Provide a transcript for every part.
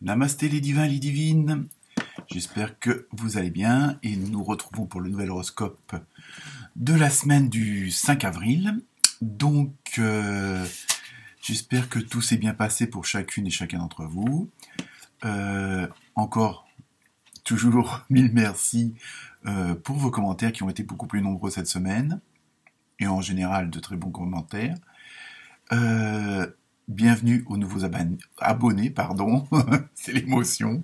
Namasté les divins, les divines. J'espère que vous allez bien et nous nous retrouvons pour le nouvel horoscope de la semaine du 5 avril. Donc, j'espère que tout s'est bien passé pour chacune et chacun d'entre vous. Encore, toujours, mille merci pour vos commentaires qui ont été beaucoup plus nombreux cette semaine et en général de très bons commentaires. Bienvenue aux nouveaux abonnés, pardon, c'est l'émotion,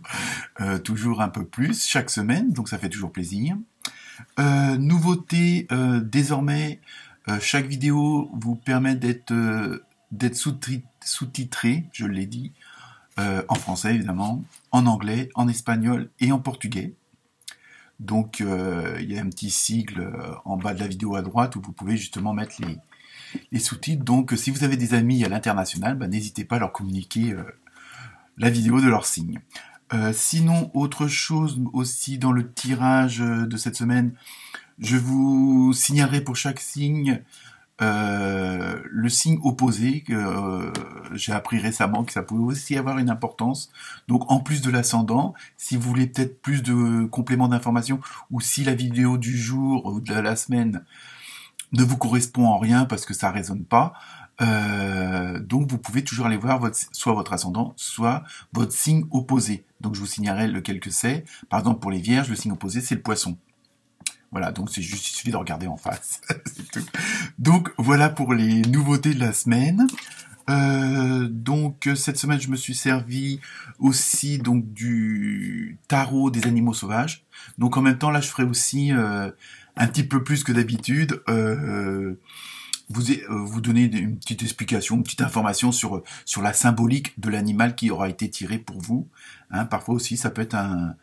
toujours un peu plus chaque semaine, donc ça fait toujours plaisir. Nouveauté, désormais, chaque vidéo vous permet d'être sous-titré, je l'ai dit, en français évidemment, en anglais, en espagnol et en portugais. Donc il y a un petit sigle en bas de la vidéo à droite où vous pouvez justement mettre les sous-titres. Donc si vous avez des amis à l'international, n'hésitez pas à leur communiquer la vidéo de leur signe. Sinon, autre chose aussi dans le tirage de cette semaine, je vous signalerai pour chaque signe le signe opposé que j'ai appris récemment que ça pouvait aussi avoir une importance. Donc en plus de l'ascendant, si vous voulez peut-être plus de compléments d'information ou si la vidéo du jour ou de la semaine ne vous correspond en rien parce que ça résonne pas, donc vous pouvez toujours aller voir soit votre ascendant, soit votre signe opposé. Donc je vous signalerai lequel que c'est. Par exemple pour les vierges, le signe opposé c'est le poisson. Voilà, donc c'est juste, il suffit de regarder en face. C'est tout. Donc voilà pour les nouveautés de la semaine. Donc cette semaine je me suis servi aussi donc du tarot des animaux sauvages. Donc en même temps là je ferai aussi un petit peu plus que d'habitude vous donner une petite explication, une petite information sur la symbolique de l'animal qui aura été tiré pour vous. Hein, parfois aussi ça peut être un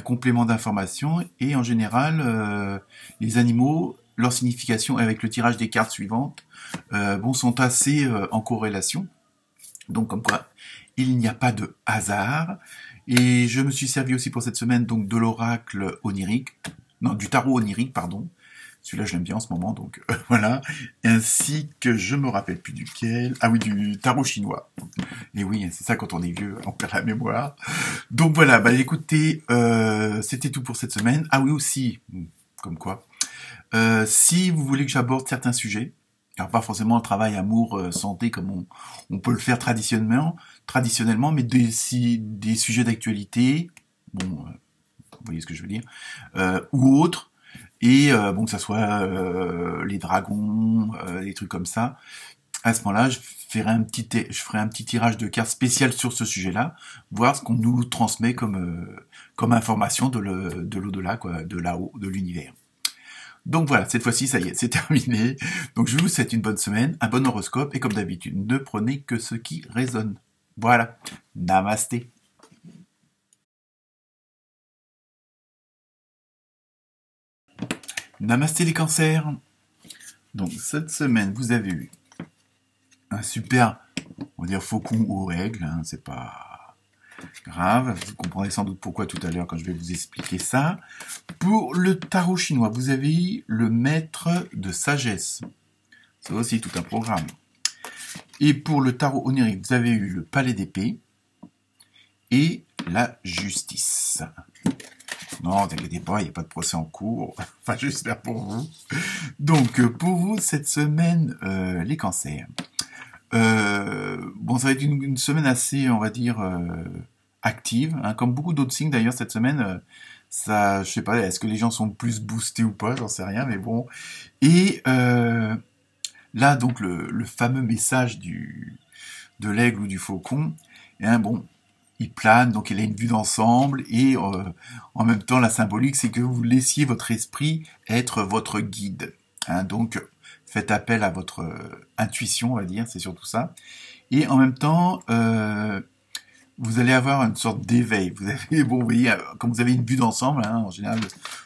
complément d'information et en général les animaux, leur signification avec le tirage des cartes suivantes sont assez en corrélation. Donc comme quoi il n'y a pas de hasard. Et je me suis servi aussi pour cette semaine donc de l'oracle onirique, non du tarot onirique pardon. Celui-là, je l'aime bien en ce moment, donc voilà. Ainsi que je me rappelle plus duquel. Ah oui, du tarot chinois. Et oui, c'est ça quand on est vieux, on perd la mémoire. Donc voilà, écoutez, c'était tout pour cette semaine. Ah oui aussi, comme quoi. Si vous voulez que j'aborde certains sujets, alors pas forcément le travail, amour, santé comme on peut le faire traditionnellement, mais des sujets d'actualité, vous voyez ce que je veux dire, ou autres. Et que ça soit les dragons, des trucs comme ça. À ce moment-là, je ferai un petit tirage de cartes spécial sur ce sujet-là, voir ce qu'on nous transmet comme information de l'au-delà, quoi, de là-haut, de l'univers. Donc voilà, cette fois-ci, ça y est, c'est terminé. Donc je vous souhaite une bonne semaine, un bon horoscope, et comme d'habitude, ne prenez que ce qui résonne. Voilà, namasté. Namasté les cancers. Donc cette semaine, vous avez eu un super, on va dire faucon aux règles, hein, c'est pas grave, vous comprendrez sans doute pourquoi tout à l'heure quand je vais vous expliquer ça. Pour le tarot chinois, vous avez eu le maître de sagesse. C'est aussi tout un programme. Et pour le tarot onirique, vous avez eu le palais d'épée et la justice. Non, t'inquiétez pas, il n'y a pas de procès en cours. Enfin, j'espère pour vous. Donc, pour vous, cette semaine, les cancers. Ça va être une semaine assez, on va dire, active. Hein, comme beaucoup d'autres signes, d'ailleurs, cette semaine, je sais pas, est-ce que les gens sont plus boostés ou pas, j'en sais rien, mais bon. Et là, donc, le fameux message de l'aigle ou du faucon, il plane, donc il a une vue d'ensemble, et en même temps, la symbolique, c'est que vous laissiez votre esprit être votre guide. Hein, donc, faites appel à votre intuition, on va dire, c'est surtout ça. Et en même temps, vous allez avoir une sorte d'éveil. Vous voyez, comme vous avez une vue d'ensemble, hein, en général,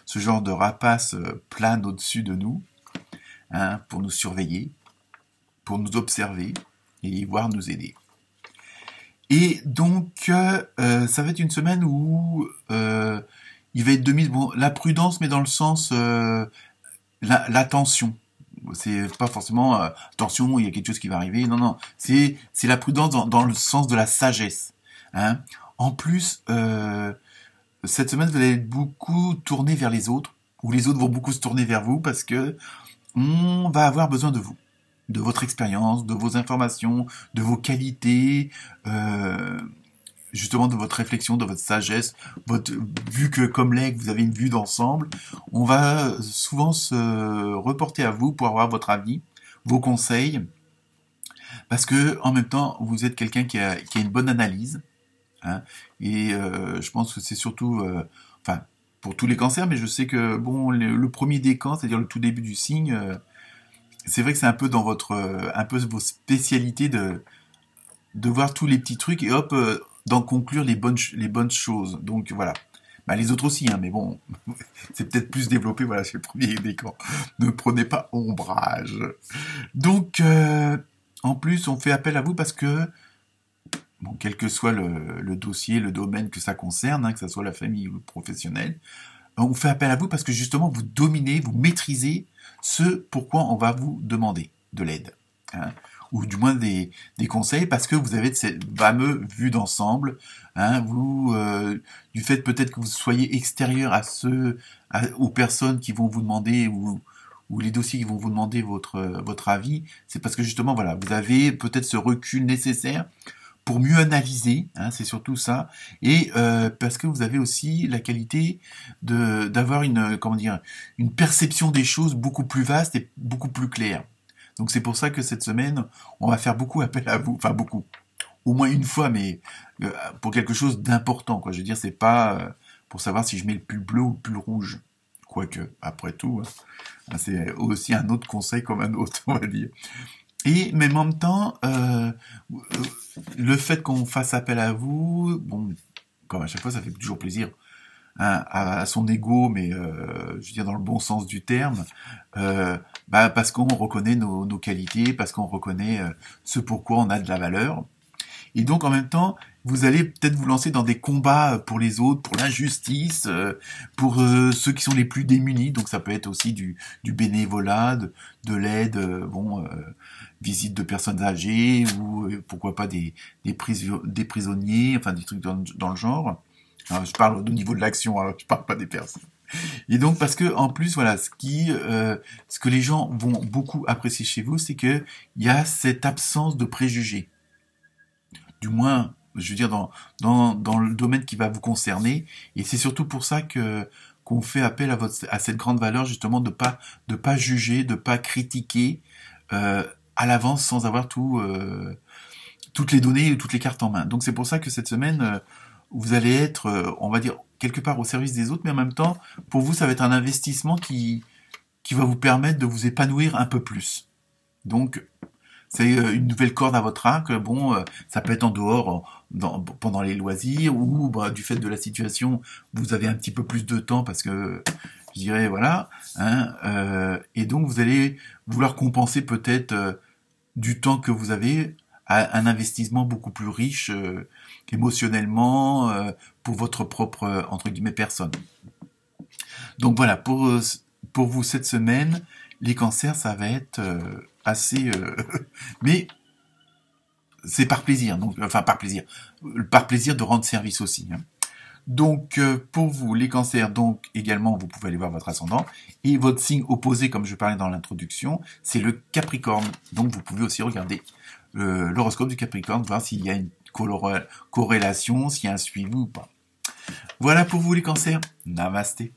ce genre de rapace plane au-dessus de nous, hein, pour nous surveiller, pour nous observer, et voire nous aider. Et donc, ça va être une semaine où il va être de mise, la prudence, mais dans le sens l'attention. C'est pas forcément attention, il y a quelque chose qui va arriver. Non, c'est la prudence dans le sens de la sagesse. Hein. En plus, cette semaine, vous allez beaucoup tourner vers les autres, ou les autres vont beaucoup se tourner vers vous, parce que on va avoir besoin de vous, de votre expérience, de vos informations, de vos qualités, justement de votre réflexion, de votre sagesse, vu que comme l'aigle, vous avez une vue d'ensemble, on va souvent se reporter à vous pour avoir votre avis, vos conseils, parce que en même temps, vous êtes quelqu'un qui a une bonne analyse, hein, et je pense que c'est surtout, enfin, pour tous les cancers, mais je sais que bon, le premier décan, c'est-à-dire le tout début du signe, c'est vrai que c'est un peu dans un peu vos spécialités de voir tous les petits trucs et hop, d'en conclure les bonnes choses. Donc voilà. Bah, les autres aussi, hein, mais bon, c'est peut-être plus développé, voilà, chez le premier décan. Ne prenez pas ombrage. Donc, en plus, on fait appel à vous parce que, bon, quel que soit le dossier, le domaine que ça concerne, hein, que ce soit la famille ou le professionnel, on fait appel à vous parce que justement, vous dominez, vous maîtrisez ce pourquoi on va vous demander de l'aide. Hein, ou du moins des conseils, parce que vous avez cette fameuse vue d'ensemble, hein, du fait peut-être que vous soyez extérieur aux personnes qui vont vous demander, ou les dossiers qui vont vous demander votre avis, c'est parce que justement, voilà, vous avez peut-être ce recul nécessaire pour mieux analyser, hein, c'est surtout ça, et parce que vous avez aussi la qualité d'avoir une perception des choses beaucoup plus vaste et beaucoup plus claire. Donc c'est pour ça que cette semaine, on va faire beaucoup appel à vous, enfin beaucoup, au moins une fois, mais pour quelque chose d'important, quoi. Je veux dire, c'est pas pour savoir si je mets le pull bleu ou le pull rouge, quoique après tout, hein, c'est aussi un autre conseil comme un autre, on va dire. Et mais en même temps, le fait qu'on fasse appel à vous, bon, comme à chaque fois, ça fait toujours plaisir, hein, à son ego, mais je veux dire dans le bon sens du terme, parce qu'on reconnaît nos qualités, parce qu'on reconnaît ce pourquoi on a de la valeur. Et donc en même temps, vous allez peut-être vous lancer dans des combats pour les autres, pour l'injustice, pour ceux qui sont les plus démunis. Donc ça peut être aussi du bénévolat, de l'aide, visite de personnes âgées, ou pourquoi pas des prisonniers, enfin des trucs dans le genre. Alors, je parle au niveau de l'action, alors je parle pas des personnes. Et donc parce que en plus voilà, ce que les gens vont beaucoup apprécier chez vous, c'est que il y a cette absence de préjugés. Du moins, je veux dire dans le domaine qui va vous concerner, et c'est surtout pour ça qu'on fait appel à cette grande valeur justement de pas juger, de pas critiquer à l'avance sans avoir toutes les données et toutes les cartes en main. Donc c'est pour ça que cette semaine vous allez être, on va dire, quelque part au service des autres, mais en même temps, pour vous, ça va être un investissement qui va vous permettre de vous épanouir un peu plus. Donc, c'est une nouvelle corde à votre arc. Bon, ça peut être en dehors, pendant les loisirs, ou du fait de la situation, vous avez un petit peu plus de temps parce que, je dirais, voilà. Hein, et donc, vous allez vouloir compenser peut-être du temps que vous avez à un investissement beaucoup plus riche émotionnellement pour votre propre entre guillemets personne. Donc voilà, pour vous cette semaine, les cancers, ça va être assez mais c'est par plaisir, donc enfin par plaisir de rendre service aussi, hein. Donc pour vous les cancers, donc également vous pouvez aller voir votre ascendant, et votre signe opposé, comme je parlais dans l'introduction, c'est le Capricorne. Donc vous pouvez aussi regarder l'horoscope du Capricorne, voir s'il y a une corrélation, s'il y a un suivi ou pas. Voilà pour vous les cancers. Namasté.